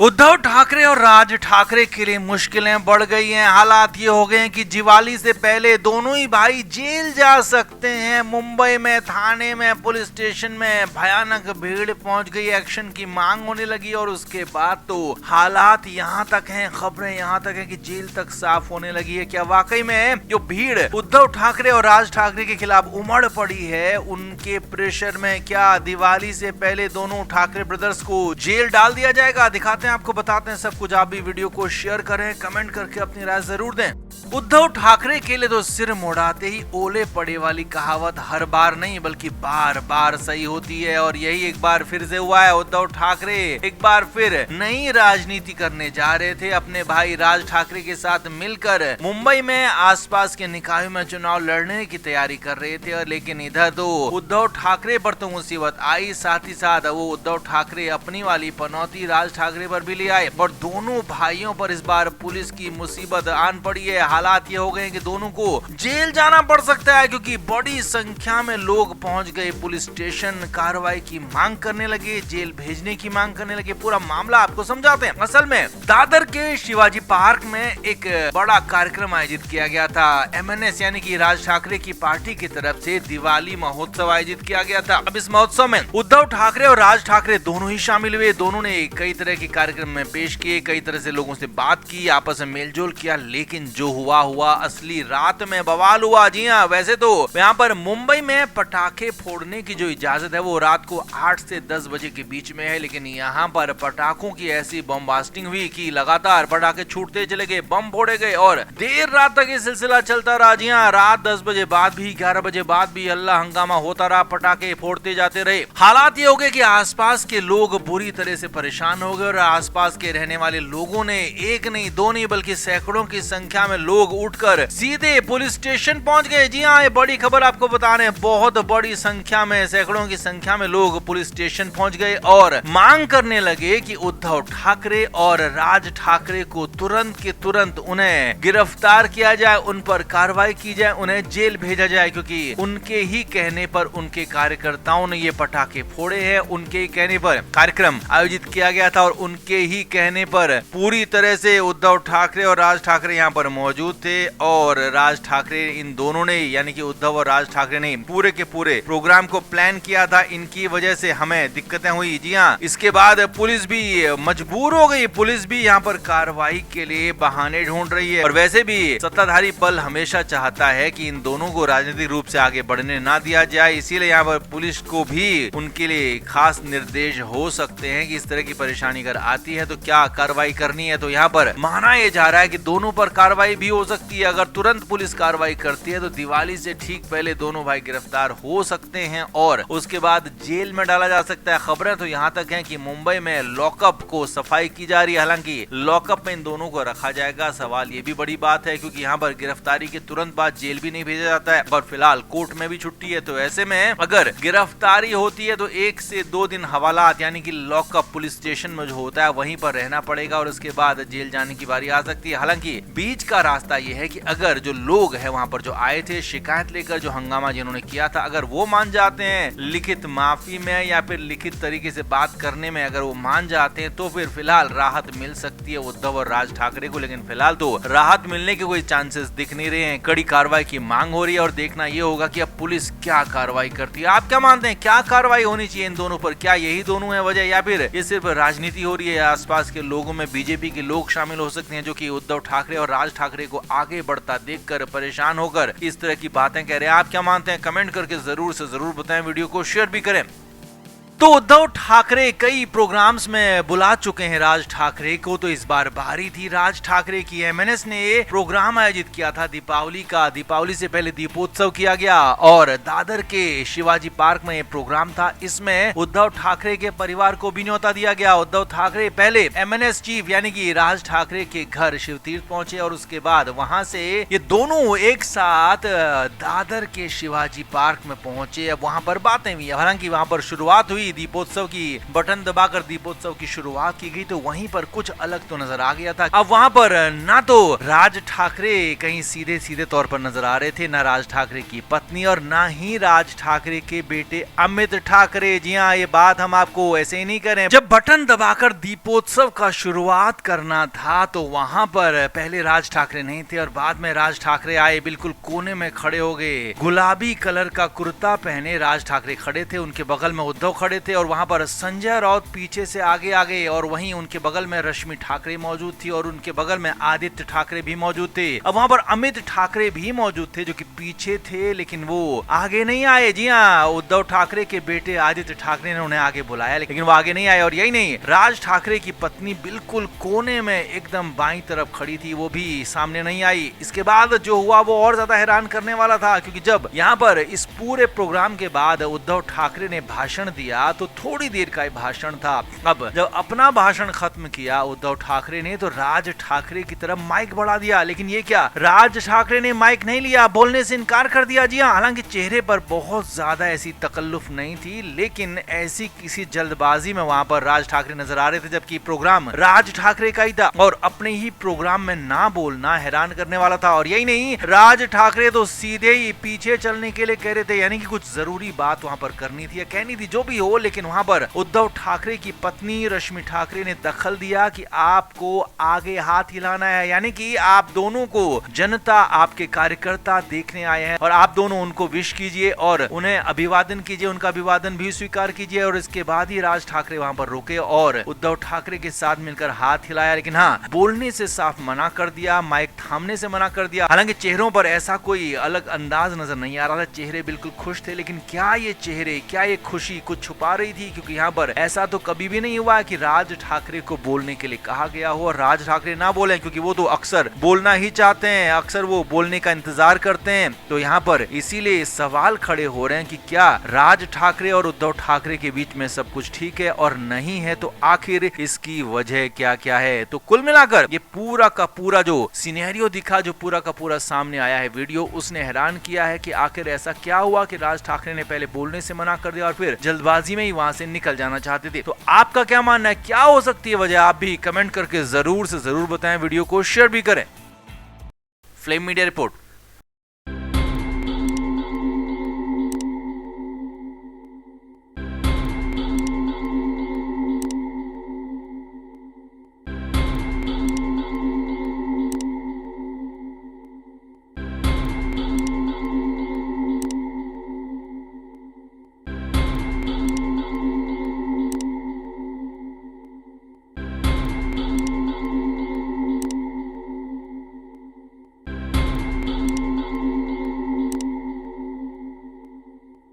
उद्धव ठाकरे और राज ठाकरे के लिए मुश्किलें बढ़ गई हैं। हालात ये हो गए हैं कि दिवाली से पहले दोनों ही भाई जेल जा सकते हैं। मुंबई में थाने में पुलिस स्टेशन में भयानक भीड़ पहुंच गई, एक्शन की मांग होने लगी और उसके बाद तो हालात यहाँ तक हैं, खबरें यहाँ तक हैं कि जेल तक साफ होने लगी है। क्या वाकई में जो भीड़ उद्धव ठाकरे और राज ठाकरे के खिलाफ उमड़ पड़ी है, उनके प्रेशर में क्या दिवाली से पहले दोनों ठाकरे ब्रदर्स को जेल डाल दिया जाएगा? दिखाते हैं, आपको बताते हैं सब कुछ। आप भी वीडियो को शेयर करें, कमेंट करके अपनी राय जरूर दें। उद्धव ठाकरे के लिए तो सिर मुड़ाते ही ओले पड़े वाली कहावत हर बार नहीं बल्कि बार बार सही होती है और यही एक बार फिर से हुआ है। उद्धव ठाकरे एक बार फिर नई राजनीति करने जा रहे थे। अपने भाई राज ठाकरे के साथ मिलकर मुंबई में आसपास के निकायों में चुनाव लड़ने की तैयारी कर रहे थे और लेकिन इधर तो उद्धव ठाकरे पर तो मुसीबत आई, साथ ही साथ वो उद्धव ठाकरे अपनी वाली पनौती राज ठाकरे पर भी ले आए और दोनों भाइयों पर इस बार पुलिस की मुसीबत आन पड़ी है। हालात ये हो गए कि दोनों को जेल जाना पड़ सकता है क्योंकि बड़ी संख्या में लोग पहुंच गए पुलिस स्टेशन, कार्रवाई की मांग करने लगे, जेल भेजने की मांग करने लगे। पूरा मामला आपको समझाते हैं। असल में दादर के शिवाजी पार्क में एक बड़ा कार्यक्रम आयोजित किया गया था। MNS यानी कि राज ठाकरे की पार्टी की तरफ से दिवाली महोत्सव आयोजित किया गया था। अब इस महोत्सव में उद्धव ठाकरे और राज ठाकरे दोनों ही शामिल हुए। दोनों ने कई तरह के कार्यक्रम में पेश किए, कई तरह से लोगों से बात की, आपस में मेलजोल किया, लेकिन जो हुआ असली रात में बवाल हुआ। जी हाँ, वैसे तो यहाँ पर मुंबई में पटाखे फोड़ने की जो इजाजत है वो रात को 8 से 10 बजे के बीच में है, लेकिन यहाँ पर पटाखों की ऐसी बम ब्लास्टिंग हुई कि लगातार पटाखे छूटते चले गए, बम फोड़े गए और देर रात तक ये सिलसिला चलता रहा। जी हाँ, रात 10 बजे बाद भी 11 बजे बाद भी हल्ला हंगामा होता रहा, पटाखे फोड़ते जाते रहे। हालात ये हो गए कि आसपास के लोग बुरी तरह से परेशान हो गए और आसपास के रहने वाले लोगों ने एक नहीं दो नहीं बल्कि सैकड़ों की संख्या में लोग उठकर सीधे पुलिस स्टेशन पहुंच गए। जी हाँ, ये बड़ी खबर आपको बता रहे हैं। बहुत बड़ी संख्या में, सैकड़ों की संख्या में लोग पुलिस स्टेशन पहुंच गए और मांग करने लगे कि उद्धव ठाकरे और राज ठाकरे को तुरंत के तुरंत उन्हें गिरफ्तार किया जाए, उन पर कार्रवाई की जाए, उन्हें जेल भेजा जाए क्योंकि उनके ही कहने पर उनके कार्यकर्ताओं ने ये पटाखे फोड़े हैं। उनके ही कहने पर कार्यक्रम आयोजित किया गया था और उनके ही कहने पर पूरी तरह से उद्धव ठाकरे और राज ठाकरे यहाँ पर मौजूद थे और राज ठाकरे इन दोनों ने यानी कि उद्धव और राज ठाकरे ने पूरे के पूरे प्रोग्राम को प्लान किया था। इनकी वजह से हमें दिक्कतें हुई। जी हाँ, इसके बाद पुलिस भी मजबूर हो गई। पुलिस भी यहाँ पर कार्रवाई के लिए बहाने ढूंढ रही है और वैसे भी सत्ताधारी पल हमेशा चाहता है कि इन दोनों को राजनीतिक रूप से आगे बढ़ने ना दिया जाए, इसीलिए यहाँ पर पुलिस को भी उनके लिए खास निर्देश हो सकते हैं कि इस तरह की परेशानी अगर आती है तो क्या कार्रवाई करनी है। तो यहाँ पर माना यह जा रहा है कि दोनों पर कार्रवाई भी हो सकती है। अगर तुरंत पुलिस कार्रवाई करती है तो दिवाली से ठीक पहले दोनों भाई गिरफ्तार हो सकते हैं और उसके बाद जेल में डाला जा सकता है। खबरें तो यहाँ तक हैं कि मुंबई में लॉकअप को सफाई की जा रही है, हालांकि लॉकअप में इन दोनों को रखा जाएगा। सवाल ये भी बड़ी बात है क्योंकि यहाँ पर गिरफ्तारी के तुरंत बाद जेल भी नहीं भेजा जाता है और फिलहाल कोर्ट में भी छुट्टी है। तो ऐसे में अगर गिरफ्तारी होती है तो 1 से 2 दिन हवालात यानी कि लॉकअप पुलिस स्टेशन में जो होता है वहीं पर रहना पड़ेगा और उसके बाद जेल जाने की बारी आ सकती है। हालांकि बीच का रास्ता ये है कि अगर जो लोग हैं वहां पर जो आए थे शिकायत लेकर, जो हंगामा जिन्होंने किया था, अगर वो मान जाते हैं लिखित माफी में या फिर लिखित तरीके से बात करने में, अगर वो मान जाते हैं तो फिर फिलहाल राहत मिल सकती है उद्धव और राज ठाकरे को। लेकिन फिलहाल तो राहत मिलने के कोई चांसेस दिख नहीं रहे हैं। कड़ी कार्रवाई की मांग हो रही है और देखना ये होगा कि अब पुलिस क्या कार्रवाई करती है। आप क्या मानते हैं, क्या कार्रवाई होनी चाहिए इन दोनों पर? क्या यही दोनों है वजह या फिर ये सिर्फ राजनीति हो रही है? आसपास के लोगों में बीजेपी के लोग शामिल हो सकते हैं जो कि उद्धव ठाकरे और राज ठाकरे को आगे बढ़ता देखकर परेशान होकर इस तरह की बातें कह रहे हैं। आप क्या मानते हैं, कमेंट करके जरूर से जरूर बताएं, वीडियो को शेयर भी करें। तो उद्धव ठाकरे कई प्रोग्राम्स में बुला चुके हैं राज ठाकरे को, तो इस बार बारी थी राज ठाकरे की। MNS ने प्रोग्राम आयोजित किया था दीपावली का। दीपावली से पहले दीपोत्सव किया गया और दादर के शिवाजी पार्क में प्रोग्राम था। इसमें उद्धव ठाकरे के परिवार को भी न्योता दिया गया। उद्धव ठाकरे पहले MNS चीफ यानी कि राज ठाकरे के घर शिवतीर्थ पहुंचे और उसके बाद वहां से ये दोनों एक साथ दादर के शिवाजी पार्क में पहुंचे। अब वहां पर बातें हुई, हालांकि वहां पर शुरुआत हुई की दीपोत्सव की बटन दबाकर दीपोत्सव की शुरुआत की गई तो वहीं पर कुछ अलग तो नजर आ गया था। अब वहां पर ना तो राज ठाकरे कहीं सीधे सीधे तौर पर नजर आ रहे थे, ना राज ठाकरे की पत्नी और ना ही राज ठाकरे के बेटे अमित ठाकरे। जी हाँ, ये बात हम आपको ऐसे ही नहीं करें। जब बटन दबाकर दीपोत्सव का शुरुआत करना था तो वहां पर पहले राज ठाकरे नहीं थे और बाद में राज ठाकरे आए, बिल्कुल कोने में खड़े हो गए। गुलाबी कलर का कुर्ता पहने राज ठाकरे खड़े थे, उनके बगल में उद्धव खड़े थे और वहां पर संजय राउत पीछे से आगे आ गए और वहीं उनके बगल में रश्मि ठाकरे मौजूद थी और उनके बगल में आदित्य ठाकरे भी मौजूद थे। अब वहां पर अमित ठाकरे भी मौजूद थे जो कि पीछे थे, लेकिन वो आगे नहीं आए। जी हाँ, उद्धव ठाकरे के बेटे आदित्य ठाकरे ने उन्हें आगे बुलाया लेकिन वो आगे नहीं आए। और यही नहीं, राज ठाकरे की पत्नी बिल्कुल कोने में एकदम बाईं तरफ खड़ी थी, वो भी सामने नहीं आई। इसके बाद जो हुआ वो और ज्यादा हैरान करने वाला था, क्योंकि जब यहाँ पर इस पूरे प्रोग्राम के बाद उद्धव ठाकरे ने भाषण दिया तो थोड़ी देर का भाषण था। अब जब अपना भाषण खत्म किया उद्धव ठाकरे ने तो राज ठाकरे की तरफ माइक बढ़ा दिया, लेकिन ये क्या, राज ठाकरे ने माइक नहीं लिया, बोलने से इनकार कर दिया। जी हाँ, हालांकि चेहरे पर बहुत ज्यादा ऐसी तकल्लुफ नहीं थी, लेकिन ऐसी किसी जल्दबाजी में वहां पर राज ठाकरे नजर आ रहे थे, जबकि प्रोग्राम राज ठाकरे का ही था और अपने ही प्रोग्राम में ना बोलना हैरान करने वाला था। और यही नहीं, राज ठाकरे तो सीधे ही पीछे चलने के लिए कह रहे थे, यानी कि कुछ जरूरी बात वहां पर करनी थी या कहनी थी, जो भी हो। लेकिन वहां पर उद्धव ठाकरे की पत्नी रश्मि ठाकरे ने दखल दिया कि आपको आगे हाथ हिलाना है, यानी कि आप दोनों को जनता, आपके कार्यकर्ता देखने आए हैं और आप दोनों उनको विश कीजिए और उन्हें अभिवादन कीजिए, उनका अभिवादन भी स्वीकार कीजिए। और इसके बाद ही राज ठाकरे वहां पर रुके और उद्धव ठाकरे के साथ मिलकर हाथ हिलाया, लेकिन हाँ, बोलने से साफ मना कर दिया, माइक थामने से मना कर दिया। हालांकि चेहरों पर ऐसा कोई अलग अंदाज नजर नहीं आ रहा था, चेहरे बिल्कुल खुश थे, लेकिन क्या ये चेहरे, क्या ये खुशी कुछ छुपा रही थी? क्योंकि यहाँ पर ऐसा तो कभी भी नहीं हुआ कि राज ठाकरे को बोलने के लिए कहा गया हो और राज ठाकरे ना बोले, क्योंकि वो तो अक्सर बोलना ही चाहते हैं, अक्सर वो बोलने का इंतजार करते हैं। तो यहाँ पर इसीलिए सवाल खड़े हो रहे हैं कि क्या राज ठाकरे और उद्धव ठाकरे के बीच में सब कुछ ठीक है, और नहीं है तो आखिर इसकी वजह क्या क्या है। तो कुल मिलाकर ये पूरा का पूरा जो सिनेरियो दिखा, जो पूरा का पूरा सामने आया है वीडियो, उसने हैरान किया है कि आखिर ऐसा क्या हुआ कि राज ठाकरे ने पहले बोलने से मना कर दिया और फिर जल्दबाजी में ही वहां से निकल जाना चाहते थे। तो आपका क्या मानना है, क्या हो सकती है वजह? आप भी कमेंट करके जरूर से जरूर बताएं, वीडियो को शेयर भी करें। Flame media report.